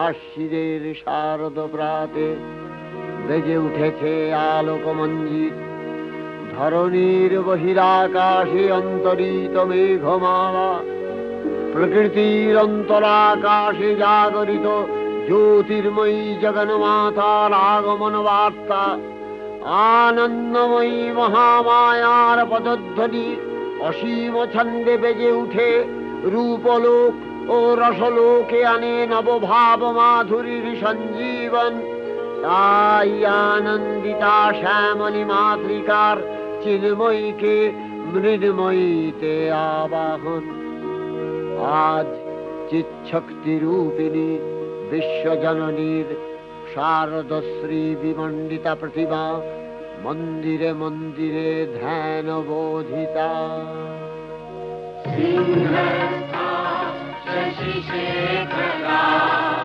আশ্বিনের শারদ প্রাতে বেজে উঠেছে আলোকমঞ্জিত। ধরণীর বহিরাকাশে অন্তরিত মেঘমালা, প্রকৃতির অন্তরাকাশে জাগরিত জ্যোতির্ময়ী জগন্মাতার আগমন বার্তা। আনন্দময়ী মহামায়ার পদধ্বনি অসীম ছন্দে বেজে উঠে রূপলোক ও রসলোকে আনে নবভাব মাধুরীর সঞ্জীবন। তাই আনন্দিতা শ্যামলী মাতৃকার চিন্ময়ীকে মৃন্ময়ীতে আবাহন। আজ চিৎশক্তি রূপিণী বিশ্বজননীর শারদশ্রী বিমণ্ডিতা প্রতিমা মন্দিরে মন্দিরে ধ্যান বোধিতা। সিংহস্থা শশিশেখরা